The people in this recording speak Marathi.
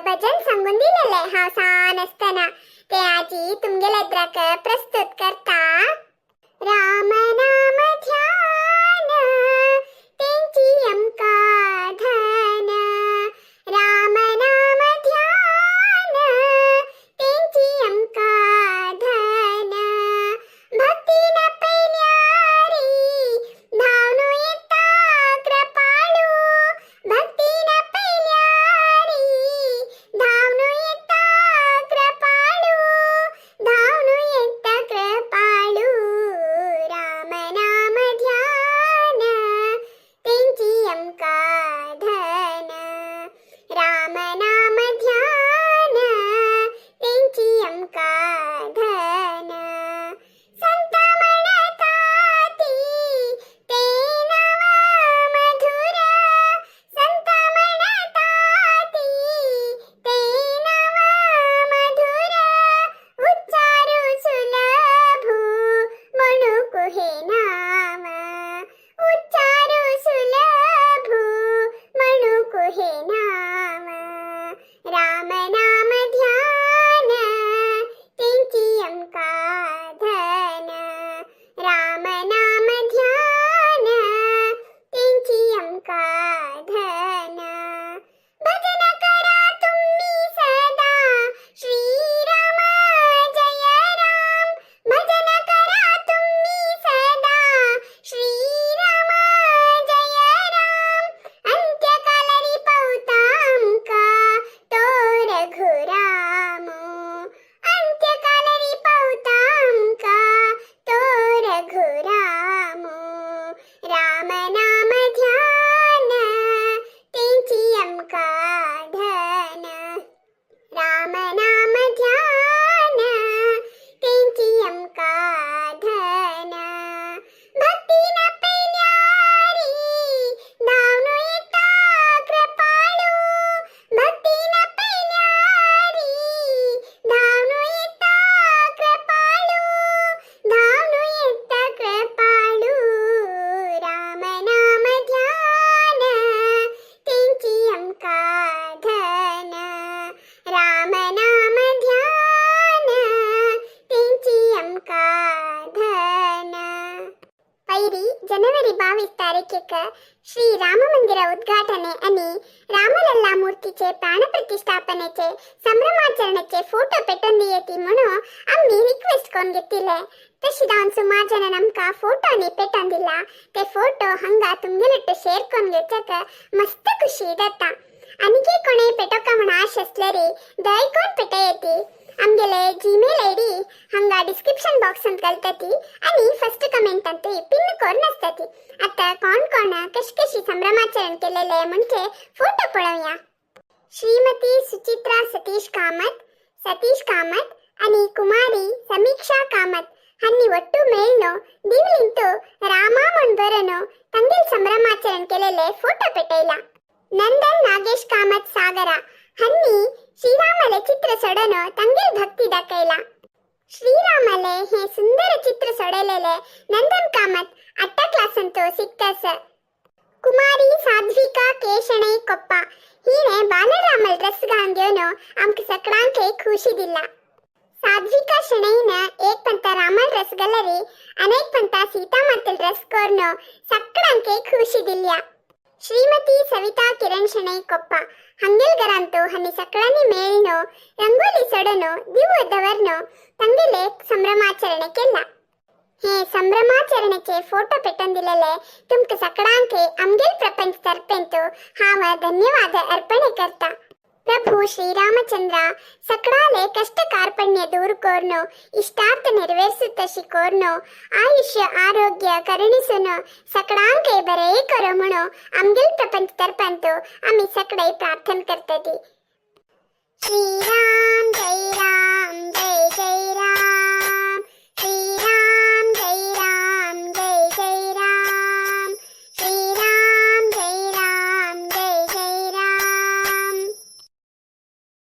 भजन सांगून दिलेले हा सान असताना ते आजी तुमगेले द्राक प्रस्तुत करता। राम नाम ध्यान तेंची यमका धन, राम नाम ध्यान तेंची यमका धन, भक्ती न पैल्यारी धावनु येता कृपाळू, भक्ती न पैल्यारी धावनु येता कृपाळू, धावनु येता कृपाळू, राम नाम ध्यान तेंची यमका धन, राम नाम ध्यान तेंची यमका धन, संत म्हणताती ते नाव मधुर, संत म्हणताती ते नाव मधुर, उच्चारू सुलभू म्हणू हे नाम, उच्चारू सुलभू म्हणू हे नाम, राम नाम ध्यान तेंची यमका धन, राम नाम ध्यान तेंची यमका धन, भजन करा तुम्ही सदा श्रीराम जय राम, भजन करा तुम्ही सदा श्रीराम जय राम, अंत्यकालरी पौतांका तो रघुराम, अंत्यकालरी पौतांका तो रघुराम, राम नाम ध्यान तेंची यमका धन, राम नाम ध्यान तेंची यमका धन, भक्ती न पैल्यारी धावनु येता कृपाळू, भक्ती न पैल्यारी धावनु येता कृपाळू, धावनु येता कृपाळू, राम नाम ध्यान तेंची यमका धन, राम नाम ध्यान तेंची यमका धन. ಪೈರಿ ಜನವರಿ 22 ತಾರೀಕಿಗೆ ಶ್ರೀ ರಾಮ ಮಂದಿರ ಉದ್ಘಾಟನೆ आणि रामलल्ला मूर्तीचे प्राणप्रतिष्ठापनेचे संभ्रमाचरणेचे फोटो पेटून दियेती म्हणून आम्ही रिक्वेस्ट करून घेतले. तशी जाऊन सुमार जणांनी आमका फोटो आणि पेटून दिला. ते फोटो हंगा तुमगेलिट्ट शेअर करून घेतक मस्त खुशी जाता. आणखी कोणी पेटोका म्हणून आश असल्यारी दय कोण पेटा येते. आमगेले जीमेल आयडी हंगा डिस्क्रिप्शन बॉक्स ಅಂತ ಕಲ್ತತಿ आणि फर्स्ट कमेंट ಅಂತ पिन कोर नसतती. आता कोण कोण कशी संभ्रमाचरण केलेले म्हणजे फोटो पळवूया. श्रीमती सुचित्रा सतीश कामत आणि कुमारी समीक्षा कामत हन्नी ಒಟ್ಟು ಮೇಲ್ನೋ ದಿವಲಿಂತು ರಾಮ ಮುಂಬರನೋ ತಂಗಿಲ್ ಸಂಭ್ರಮಾಚರಣ केलेले फोटो पेटैला. नंदन नागेश कामत सागरा हन्नी श्रीरामले चित्र सोडनो तंगिल भक्ती दाखयला. श्रीरामले हे सुंदर चित्र सोडलेले नंदन कामत 8 क्लास अंतो सिक्तस. कुमारी साध्विका केशणे कोप्पा हिने बालरामल ड्रेस घालून घेवन आमक सगळ्यांक खुशी दिला. साध्विका शणैन एक पंता रामल ड्रेस घालरी अनेक पंता सीतामातल ड्रेस कोरनो सगळ्यांक खुशी दिल्या. श्रीमती सविता किरण शणै कोप्पा हंगेलगरांतो हन्नी सगळ्यांनी मेळनो रंगोली सोडनो दिवो दवरनो तंगिले संभ्रमाचरण केला. हे संभ्रमाचरणेचे फोटो पेटून दिलेले तुमक सगळ्यांक आमगेल प्रपंच तर्फेंतो हाव धन्यवाद अर्पणे करता. प्रभु श्रीरामचंद्र सगळाले कष्ट कार्पण्य दूर कोरनो इष्टार्थ ನೆರವೇರಿಸುತ್ತಶಿ कोरनो आयुष्य आरोग्य करुणिसुनो सगळ्यांक बरे करो म्हणो आमगेल प्रपंच तर्फंतो आम्ही सगळे प्रार्थना करतती. श्रीराम जय